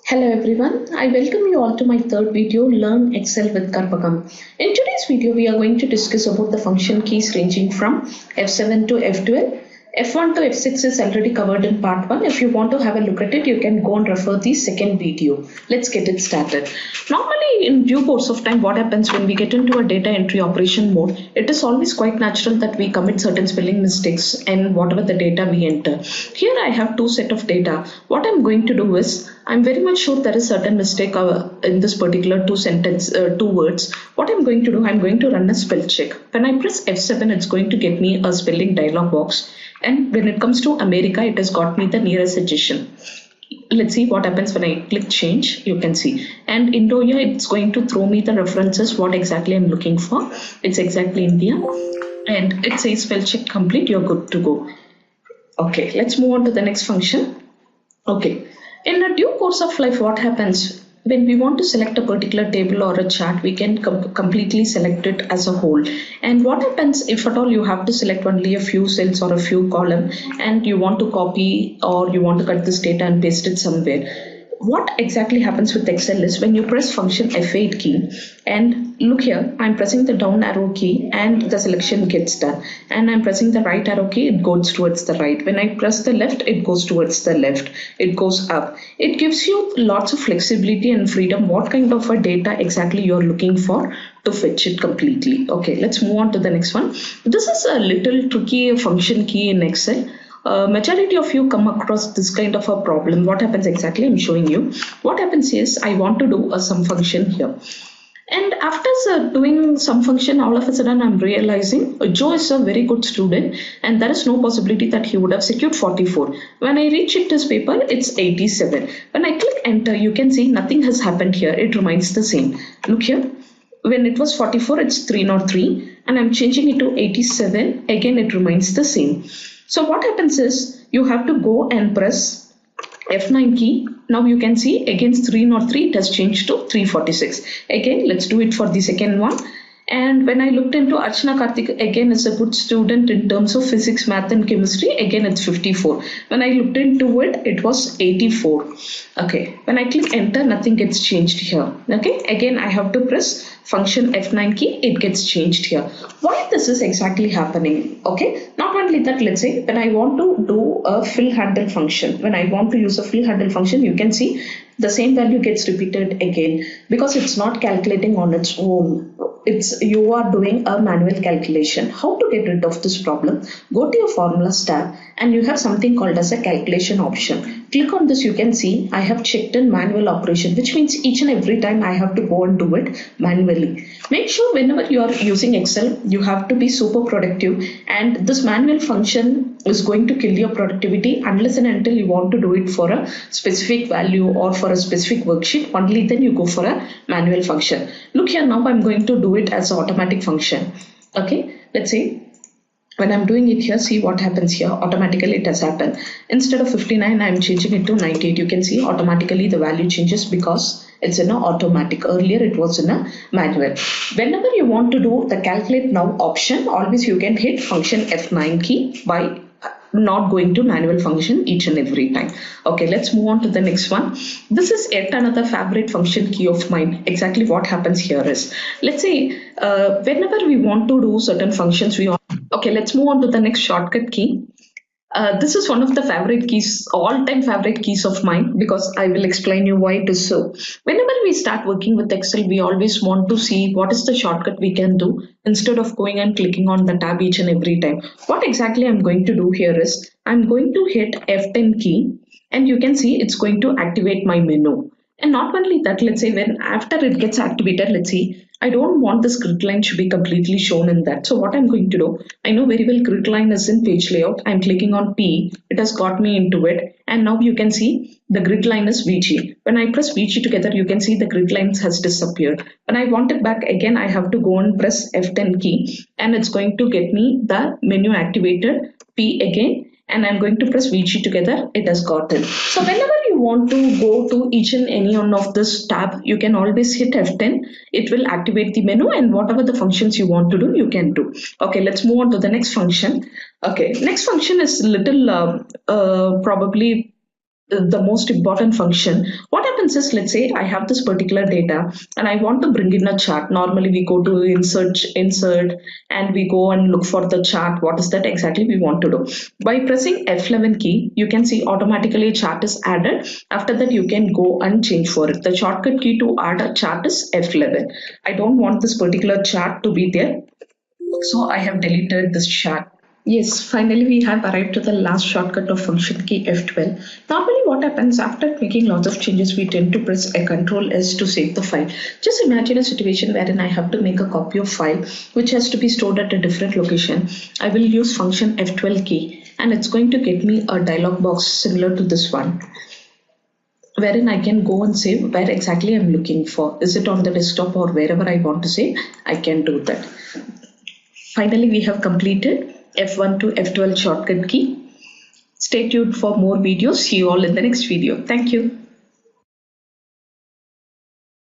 Hello everyone, I welcome you all to my third video, Learn Excel with Karpagam. In today's video, we are going to discuss about the function keys ranging from F7 to F12. F1 to F6 is already covered in part 1. If you want to have a look at it, you can go and refer the second video. Let's get it started. Normally, in due course of time, what happens when we get into a data entry operation mode, it is always quite natural that we commit certain spelling mistakes in whatever the data we enter. Here I have two set of data. What I'm going to do is, I'm very much sure there is certain mistake in this particular two words. What I'm going to do, I'm going to run a spell check. When I press F7, it's going to get me a spelling dialog box. And when it comes to America, it has got me the nearest suggestion. Let's see what happens when I click change. You can see. And India, it's going to throw me the references, what exactly I'm looking for. It's exactly India. And it says spell check complete, you're good to go. Okay, let's move on to the next function. Okay. In a due course of life, what happens when we want to select a particular table or a chart, we can completely select it as a whole. And what happens if at all you have to select only a few cells or a few columns and you want to copy or you want to cut this data and paste it somewhere? What exactly happens with Excel is when you press function F8 key and look here, I'm pressing the down arrow key and the selection gets done, and I'm pressing the right arrow key, it goes towards the right. When I press the left, it goes towards the left, it goes up. It gives you lots of flexibility and freedom what kind of a data exactly you're looking for to fetch it completely. Okay, let's move on to the next one. This is a little tricky function key in Excel. Majority of you come across this kind of a problem. What happens exactly? I'm showing you. What happens is I want to do a sum function here. And after doing some function, all of a sudden I'm realizing Joe is a very good student and there is no possibility that he would have secured 44. When I recheck this paper, it's 87. When I click enter, you can see nothing has happened here. It remains the same. Look here. When it was 44, it's 303 and I'm changing it to 87. Again, it remains the same. So what happens is you have to go and press F9 key. Now you can see against 303 it has changed to 346. Again, let's do it for the second one. And when I looked into Archana Karthik, again is a good student in terms of physics, math and chemistry. Again, it's 54. When I looked into it, it was 84. Okay. When I click enter, nothing gets changed here. Okay. Again, I have to press function F9 key. It gets changed here. Why this is exactly happening? Okay. Not only that, let's say when I want to do a fill handle function, when I want to use a fill handle function, you can see the same value gets repeated again because it's not calculating on its own. You are doing a manual calculation. How to get rid of this problem? Go to your formulas tab and you have something called as a calculation option. Click on this. You can see I have checked in manual operation, which means each and every time I have to go and do it manually. Make sure whenever you are using Excel, you have to be super productive, and this manual function is going to kill your productivity unless and until you want to do it for a specific value or for a specific worksheet. Only then you go for a manual function. Look here, now I'm going to do it as an automatic function. Okay, let's see. When I'm doing it here, see what happens here. Automatically it has happened. Instead of 59, I'm changing it to 98. You can see automatically the value changes because it's in a automatic. Earlier it was in a manual. Whenever you want to do the calculate now option, always you can hit function F9 key by not going to manual function each and every time. Okay, let's move on to the next one. This is yet another favorite function key of mine. Exactly what happens here is, let's say whenever we want to do certain functions, okay, let's move on to the next shortcut key. This is one of the favorite keys, all-time favorite keys of mine, because I will explain you why it is so. Whenever we start working with Excel, we always want to see what is the shortcut we can do instead of going and clicking on the tab each and every time. What exactly I'm going to do here is I'm going to hit F10 key and you can see it's going to activate my menu. And not only that, let's say when after it gets activated, let's see, I don't want this grid line to be completely shown in that. So what I'm going to do, I know very well grid line is in page layout. I'm clicking on P. It has got me into it. And now you can see the grid line is VG. When I press VG together, you can see the grid lines has disappeared. When I want it back again, I have to go and press F10 key and it's going to get me the menu activated, P again. And I'm going to press VG together, it has gotten. So whenever you want to go to each and any one of this tab, you can always hit F10. It will activate the menu and whatever the functions you want to do, you can do. Okay, let's move on to the next function. Okay, next function is little probably the most important function. What happens is, let's say I have this particular data and I want to bring in a chart. Normally we go to insert and we go and look for the chart. What is that exactly we want to do? By pressing F11 key, you can see automatically a chart is added. After that, you can go and change for it. The shortcut key to add a chart is F11. I don't want this particular chart to be there, so I have deleted this chart. Yes, finally we have arrived to the last shortcut of function key F12. Normally what happens after making lots of changes, we tend to press a Ctrl S to save the file. Just imagine a situation wherein I have to make a copy of file which has to be stored at a different location. I will use function F12 key and it's going to get me a dialog box similar to this one, wherein I can go and save where exactly I'm looking for. Is it on the desktop or wherever I want to save? I can do that. Finally, we have completed F1 to F12 shortcut key. Stay tuned for more videos. See you all in the next video. Thank you.